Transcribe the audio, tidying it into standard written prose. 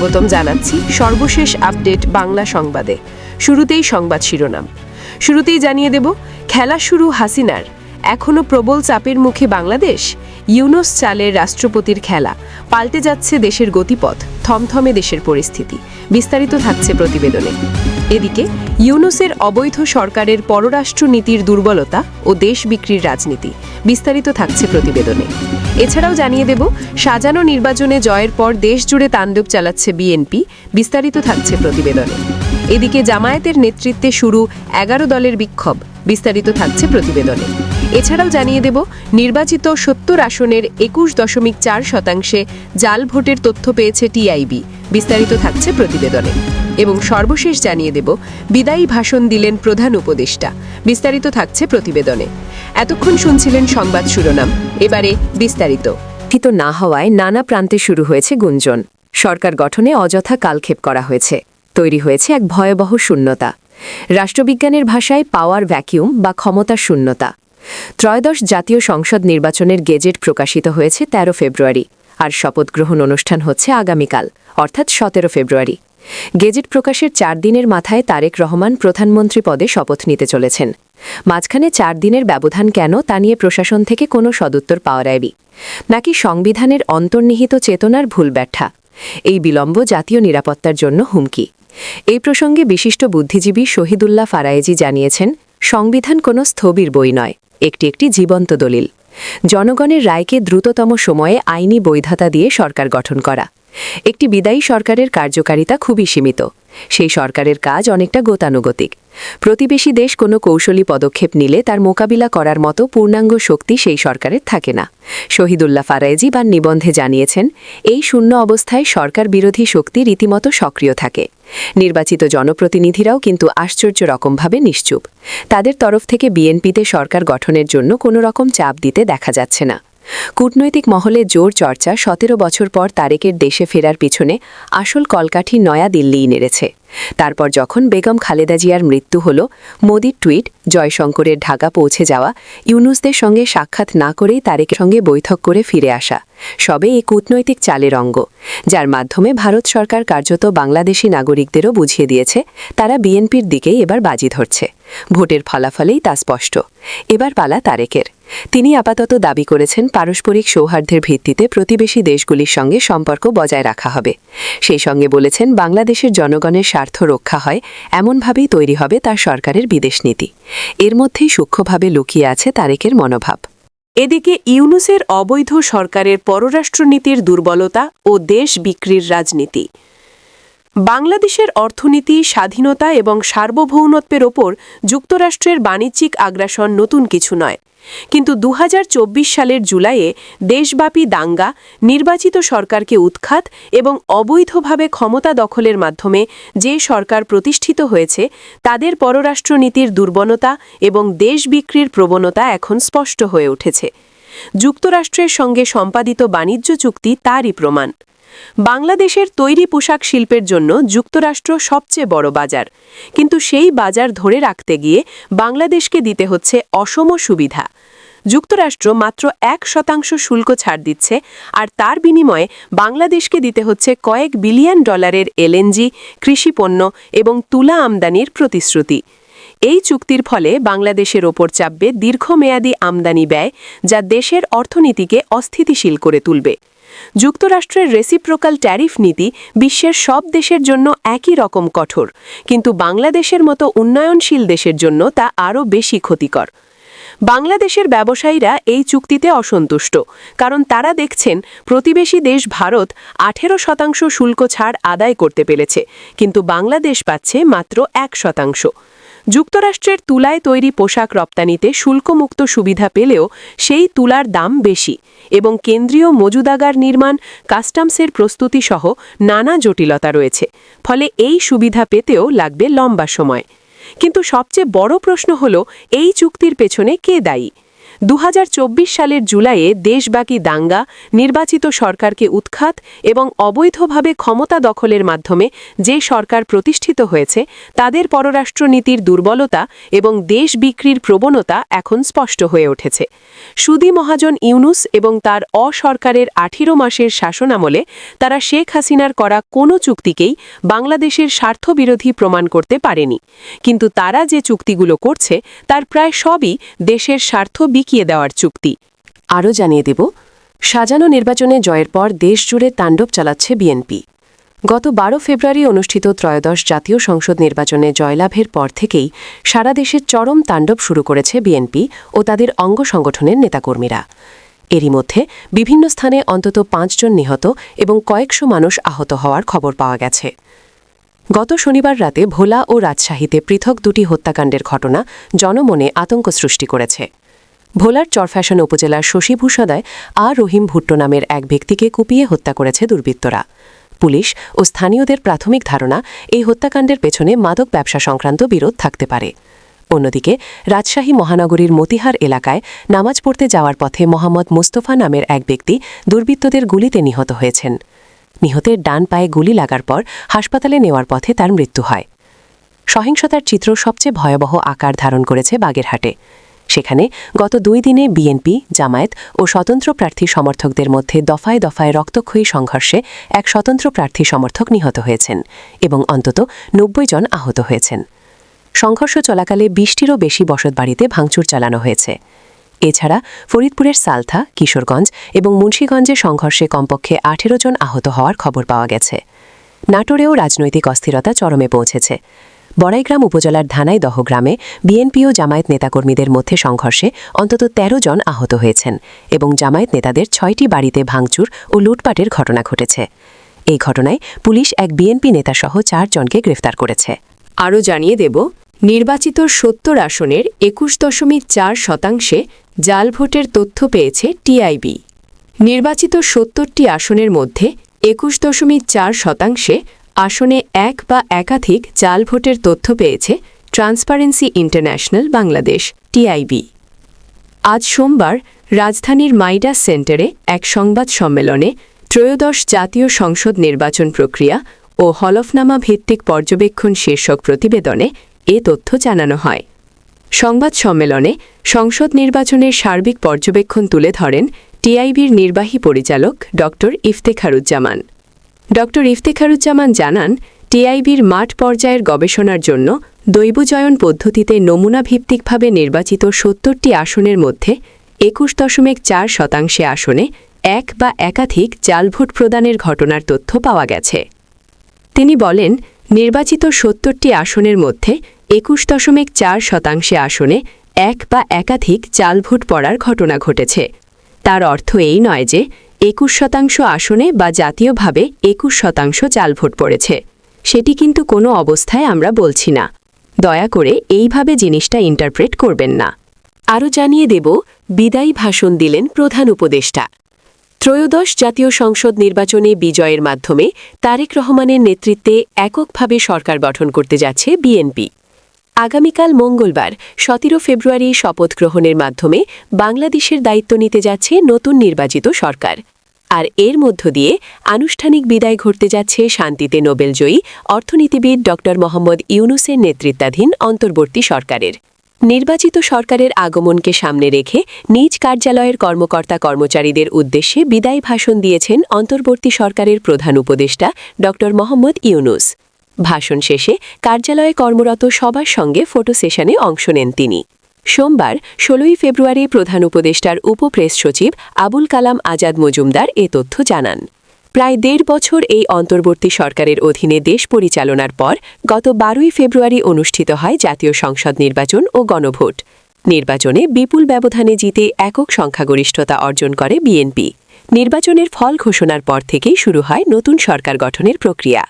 স্বাগতম জানাচ্ছি সর্বশেষ আপডেট বাংলা সংবাদে। শুরুতেই সংবাদ শিরোনাম। শুরুতেই জানিয়ে দেব, খেলা শুরু হাসিনার, এখনও প্রবল চাপের মুখে বাংলাদেশ। ইউনূস চালের রাষ্ট্রপতির খেলা, পাল্টে যাচ্ছে দেশের গতিপথ, থমথমে দেশের পরিস্থিতি। বিস্তারিত থাকছে প্রতিবেদনে। এদিকে ইউনূসের অবৈধ সরকারের পররাষ্ট্র নীতির দুর্বলতা ও দেশ বিক্রির রাজনীতি। বিস্তারিত থাকছে প্রতিবেদনে। এছাড়াও জানিয়ে দেব, সাজানো নির্বাচনে জয়ের পর দেশ জুড়ে তাণ্ডব চালাচ্ছে বিএনপি। বিস্তারিত থাকছে প্রতিবেদনে। এদিকে জামায়াতের নেতৃত্বে শুরু 11 দলের বিক্ষোভ। বিস্তারিত থাকছে প্রতিবেদনে। এছাড়াও জানিয়ে দেব, নির্বাচিত 70 আসনের 21.4% জাল ভোটের তথ্য পেয়েছে টিআইবি। বিস্তারিত থাকছে প্রতিবেদনে। এবং সর্বশেষ জানিয়ে দেব, বিদায়ী ভাষণ দিলেন প্রধান উপদেষ্টা। বিস্তারিত থাকছে প্রতিবেদনে। এতক্ষণ শুনছিলেন সংবাদ শিরোনাম, এবারে বিস্তারিত। ঠিক না হওয়ায় নানা প্রান্তে শুরু হয়েছে গুঞ্জন। সরকার গঠনে অযথা কালক্ষেপ করা হয়েছে। তৈরি হয়েছে এক ভয়াবহ শূন্যতা। রাষ্ট্রবিজ্ঞানের ভাষায় পাওয়ার ভ্যাকিউম বা ক্ষমতার শূন্যতা। ত্রয়োদশ জাতীয় সংসদ নির্বাচনের গেজেট প্রকাশিত হয়েছে 13 ফেব্রুয়ারি, আর শপথ গ্রহণ অনুষ্ঠান হচ্ছে আগামীকাল অর্থাৎ 17 ফেব্রুয়ারি। গেজেট প্রকাশের 4 দিনের মাথায় তারেক রহমান প্রধানমন্ত্রী পদে শপথ নিতে চলেছেন। মাঝখানে 4 দিনের ব্যবধান কেন, তা নিয়ে প্রশাসন থেকে কোনো সদুত্তর পাওয়া যায়নি। নাকি সংবিধানের অন্তর্নিহিত চেতনার ভুল ব্যাখ্যা? এই বিলম্ব জাতীয় নিরাপত্তার জন্য হুমকি। এই প্রসঙ্গে বিশিষ্ট বুদ্ধিজীবী শহীদুল্লাহ ফারায়েজি জানিয়েছেন, সংবিধান কোনো স্থবির বই নয়, একটি জীবন্ত দলিল। জনগণের রায়কে দ্রুততম সময়ে আইনি বৈধতা দিয়ে সরকার গঠন করা। একটি বিদায়ী সরকারের কার্যকারিতা খুবই সীমিত। সেই সরকারের কাজ অনেকটা গতানুগতিক। প্রতিবেশী দেশ কোনো কৌশলী পদক্ষেপ নিলে তার মোকাবিলা করার মতো পূর্ণাঙ্গ শক্তি সেই সরকারের থাকে না। শহীদুল্লাহ ফারায়েজি বা নিবন্ধে জানিয়েছেন, এই শূন্য অবস্থায় সরকার বিরোধী শক্তি রীতিমতো সক্রিয় থাকে। নির্বাচিত জনপ্রতিনিধিরাও কিন্তু আশ্চর্য রকমভাবে নিশ্চুপ। তাদের তরফ থেকে বিএনপিতে সরকার গঠনের জন্য কোনো রকম চাপ দিতে দেখা যাচ্ছে না। কূটনৈতিক মহলে জোর চর্চা 17 বছর পর তারেকের দেশে ফেরার পিছনে আসল কলকাঠি নয়া দিল্লিই নেড়েছে। তারপর যখন বেগম খালেদা জিয়ার মৃত্যু হল, মোদির টুইট, জয়শঙ্করের ঢাকা পৌঁছে যাওয়া, ইউনূসদের সঙ্গে সাক্ষাৎ না করেই তারেকের সঙ্গে বৈঠক করে ফিরে আসা, সবে এই কূটনৈতিক চালের অঙ্গ, যার মাধ্যমে ভারত সরকার কার্যত বাংলাদেশি নাগরিকদেরও বুঝিয়ে দিয়েছে তারা বিএনপির দিকেই এবার বাজি ধরছে। ভোটের ফলাফলেই তা স্পষ্ট। এবার পালা তারেকের। তিনি আপাতত দাবি করেছেন, পারস্পরিক সৌহার্দ্যের ভিত্তিতে প্রতিবেশী দেশগুলির সঙ্গে সম্পর্ক বজায় রাখা হবে। সেই সঙ্গে বলেছেন, বাংলাদেশের জনগণের স্বার্থ রক্ষা হয় এমনভাবেই তৈরি হবে তার সরকারের বিদেশ নীতি। এর মধ্যেই সূক্ষ্মভাবে লুকিয়ে আছে তারেকের মনোভাব। এদিকে ইউনূসের অবৈধ সরকারের পররাষ্ট্রনীতির দুর্বলতা ও দেশ বিক্রির রাজনীতি। বাংলাদেশের অর্থনীতি, স্বাধীনতা এবং সার্বভৌমত্বের ওপর যুক্তরাষ্ট্রের বাণিজ্যিক আগ্রাসন নতুন কিছু নয়। কিন্তু 2024 সালের জুলাইয়ে দেশব্যাপী দাঙ্গা, নির্বাচিত সরকারকে উৎখাত এবং অবৈধভাবে ক্ষমতা দখলের মাধ্যমে যে সরকার প্রতিষ্ঠিত হয়েছে, তাদের পররাষ্ট্রনীতির দুর্বলতা এবং দেশ বিক্রির প্রবণতা এখন স্পষ্ট হয়ে উঠেছে। যুক্তরাষ্ট্রের সঙ্গে সম্পাদিত বাণিজ্য চুক্তি তারই প্রমাণ। বাংলাদেশের তৈরি পোশাক শিল্পের জন্য যুক্তরাষ্ট্র সবচেয়ে বড় বাজার, কিন্তু সেই বাজার ধরে রাখতে গিয়ে বাংলাদেশকে দিতে হচ্ছে অসম সুবিধা। যুক্তরাষ্ট্র মাত্র 1% শুল্ক ছাড় দিচ্ছে, আর তার বিনিময়ে বাংলাদেশকে দিতে হচ্ছে কয়েক বিলিয়ন ডলারের এলএনজি, কৃষিপণ্য এবং তুলা আমদানির প্রতিশ্রুতি। এই চুক্তির ফলে বাংলাদেশের ওপর চাপবে দীর্ঘমেয়াদী আমদানি ব্যয়, যা দেশের অর্থনীতিকে অস্থিতিশীল করে তুলবে। যুক্তরাষ্ট্রের রেসিপ্রোকাল ট্যারিফ নীতি বিশ্বের সব দেশের জন্য একই রকম কঠোর, কিন্তু বাংলাদেশের মতো উন্নয়নশীল দেশের জন্য তা আরও বেশি ক্ষতিকর। বাংলাদেশের ব্যবসায়ীরা এই চুক্তিতে অসন্তুষ্ট, কারণ তারা দেখছেন প্রতিবেশী দেশ ভারত 18% শুল্ক ছাড় আদায় করতে পেরেছে, কিন্তু বাংলাদেশ পাচ্ছে মাত্র 1%। যুক্তরাষ্ট্রের তুলায় তৈরি পোশাক রপ্তানিতে শুল্কমুক্ত সুবিধা পেলেও সেই তুলার দাম বেশি এবং কেন্দ্রীয় মজুদাগার নির্মাণ, কাস্টমসের প্রস্তুতি সহ নানা জটিলতা রয়েছে। ফলে এই সুবিধা পেতেও লাগবে লম্বা সময়। কিন্তু সবচেয়ে বড় প্রশ্ন হল, এই চুক্তির পেছনে কে দায়ী? সালের জুলাইয়ে দেশব্যাপী দাঙ্গা, নির্বাচিত সরকারকে উৎখাত এবং অবৈধভাবে ক্ষমতা দখলের মাধ্যমে যে সরকার প্রতিষ্ঠিত হয়েছে তাদের পররাষ্ট্রনীতির দুর্বলতা এবং দেশ বিক্রির প্রবণতা এখন স্পষ্ট হয়ে উঠেছে। সুদি মহাজন ইউনুস এবং তার অসরকারের 18 মাসের শাসনামলে তারা শেখ হাসিনার করা কোনো চুক্তিকেই বাংলাদেশের স্বার্থবিরোধী প্রমাণ করতে পারেনি, কিন্তু তারা যে চুক্তিগুলো করছে তার প্রায় সবই দেশের স্বার্থ বিকিয়ে দেওয়ার চুক্তি। আরও জানিয়ে দেব, সাজানো নির্বাচনে জয়ের পর দেশজুড়ে তাণ্ডব চালাচ্ছে বিএনপি। গত 12 ফেব্রুয়ারি অনুষ্ঠিত ত্রয়োদশ জাতীয় সংসদ নির্বাচনে জয়লাভের পর থেকেই সারা দেশে চরম তাণ্ডব শুরু করেছে বিএনপি ও তাদের অঙ্গ সংগঠনের নেতাকর্মীরা। এরই মধ্যে বিভিন্ন স্থানে অন্তত 5 জন নিহত এবং কয়েকশো মানুষ আহত হওয়ার খবর পাওয়া গেছে। গত শনিবার রাতে ভোলা ও রাজশাহীতে পৃথক দুটি হত্যাকাণ্ডের ঘটনা জনমনে আতঙ্ক সৃষ্টি করেছে। ভোলার চরফ্যাশন উপজেলার শশীভূষাদয় রহিম ভুট্টো নামের এক ব্যক্তিকে কুপিয়ে হত্যা করেছে দুর্বৃত্তরা। পুলিশ ও স্থানীয়দের প্রাথমিক ধারণা এই হত্যাকাণ্ডের পেছনে মাদক ব্যবসা সংক্রান্ত বিরোধ থাকতে পারে। অন্যদিকে রাজশাহী মহানগরীর মতিহার এলাকায় নামাজ পড়তে যাওয়ার পথে মোহাম্মদ মুস্তফা নামের এক ব্যক্তি দুর্বৃত্তদের গুলিতে নিহত হয়েছেন। নিহতের ডান পায়ে গুলি লাগার পর হাসপাতালে নেওয়ার পথে তার মৃত্যু হয়। সহিংসতার চিত্র সবচেয়ে ভয়াবহ আকার ধারণ করেছে বাগেরহাটে। সেখানে গত 2 দিনে বিএনপি, জামায়াত ও স্বতন্ত্র প্রার্থী সমর্থকদের মধ্যে দফায় দফায় রক্তক্ষয়ী সংঘর্ষে এক স্বতন্ত্র প্রার্থী সমর্থক নিহত হয়েছেন এবং অন্তত 90 জন আহত হয়েছেন। সংঘর্ষ চলাকালে 20টিরও বেশি বসতবাড়িতে ভাঙচুর চালানো হয়েছে। এছাড়া ফরিদপুরের সালথা, কিশোরগঞ্জ এবং মুন্সিগঞ্জে সংঘর্ষে কমপক্ষে 18 জন আহত হওয়ার খবর পাওয়া গেছে। নাটোরেও রাজনৈতিক অস্থিরতা চরমে পৌঁছেছে। বড়াইগ্রাম উপজেলার ধানাইদহ গ্রামে বিএনপি ও জামায়াত নেতাকর্মীদের মধ্যে সংঘর্ষে অন্তত 13 জন আহত হয়েছেন এবং জামায়াত নেতাদের 6টি বাড়িতে ভাঙচুর ও লুটপাটের ঘটনা ঘটেছে। এই ঘটনায় পুলিশ এক বিএনপি নেতাসহ 4 জনকে গ্রেফতার করেছে। আরও জানিয়ে দেব, নির্বাচিত 70 আসনের 21.4% জাল ভোটের তথ্য পেয়েছে টিআইবি। নির্বাচিত 70টি আসনের মধ্যে 21.4% আসনে এক বা একাধিক জাল ভোটের তথ্য পেয়েছে ট্রান্সপারেন্সি ইন্টারন্যাশনাল বাংলাদেশ টিআইবি। আজ সোমবার রাজধানীর মাইডাস সেন্টারে এক সংবাদ সম্মেলনে ত্রয়োদশ জাতীয় সংসদ নির্বাচন প্রক্রিয়া ও হলফনামা ভিত্তিক পর্যবেক্ষণ শীর্ষক প্রতিবেদনে এ তথ্য জানানো হয়। সংবাদ সম্মেলনে সংসদ নির্বাচনের সার্বিক পর্যবেক্ষণ তুলে ধরেন টিআইবির নির্বাহী পরিচালক ড. ইফতেখারুজ্জামান। ড. ইফতেখারুজ্জামান জানান, টিআইবির মাঠ পর্যায়ের গবেষণার জন্য দৈবচয়ন পদ্ধতিতে নমুনাভিত্তিকভাবে নির্বাচিত 70টি আসনের মধ্যে 21.4% আসনে এক বা একাধিক জাল ভোট প্রদানের ঘটনার তথ্য পাওয়া গেছে। তিনি বলেন, নির্বাচিত 70টি আসনের মধ্যে 21.4% আসনে এক বা একাধিক জাল ভোট পড়ার ঘটনা ঘটেছে। তার অর্থ এই নয় যে 21% আসনে বা জাতীয়ভাবে 21% জাল ভোট পড়েছে। সেটি কিন্তু কোনো অবস্থায় আমরা বলছি না। দয়া করে এইভাবে জিনিসটা ইন্টারপ্রেট করবেন না। আরও জানিয়ে দেব, বিদায়ী ভাষণ দিলেন প্রধান উপদেষ্টা। ত্রয়োদশ জাতীয় সংসদ নির্বাচনে বিজয়ের মাধ্যমে তারেক রহমানের নেতৃত্বে এককভাবে সরকার গঠন করতে যাচ্ছে বিএনপি। আগামীকাল মঙ্গলবার 17 ফেব্রুয়ারি শপথ গ্রহণের মাধ্যমে বাংলাদেশের দায়িত্ব নিতে যাচ্ছে নতুন নির্বাচিত সরকার। আর এর মধ্য দিয়ে আনুষ্ঠানিক বিদায় ঘটতে যাচ্ছে শান্তিতে নোবেলজয়ী অর্থনীতিবিদ ড. মোহাম্মদ ইউনুসের নেতৃত্বাধীন অন্তর্বর্তী সরকারের। নির্বাচিত সরকারের আগমনকে সামনে রেখে নিজ কার্যালয়ের কর্মকর্তা কর্মচারীদের উদ্দেশ্যে বিদায় ভাষণ দিয়েছেন অন্তর্বর্তী সরকারের প্রধান উপদেষ্টা ড. মোহাম্মদ ইউনুস। ভাষণ শেষে কার্যালয়ে কর্মরত সবার সঙ্গে ফটো সেশনে অংশ নেন তিনি। সোমবার 16 ফেব্রুয়ারি প্রধান উপদেষ্টার উপপ্রেস সচিব আবুল কালাম আজাদ মজুমদার এ তথ্য জানান। প্রায় 1.5 বছর এই অন্তর্বর্তী সরকারের অধীনে দেশ পরিচালনার পর গত 12 ফেব্রুয়ারি অনুষ্ঠিত হয় জাতীয় সংসদ নির্বাচন ও গণভোট। নির্বাচনে বিপুল ব্যবধানে জিতে একক সংখ্যাগরিষ্ঠতা অর্জন করে বিএনপি। নির্বাচনের ফল ঘোষণার পর থেকেই শুরু হয় নতুন সরকার গঠনের প্রক্রিয়া।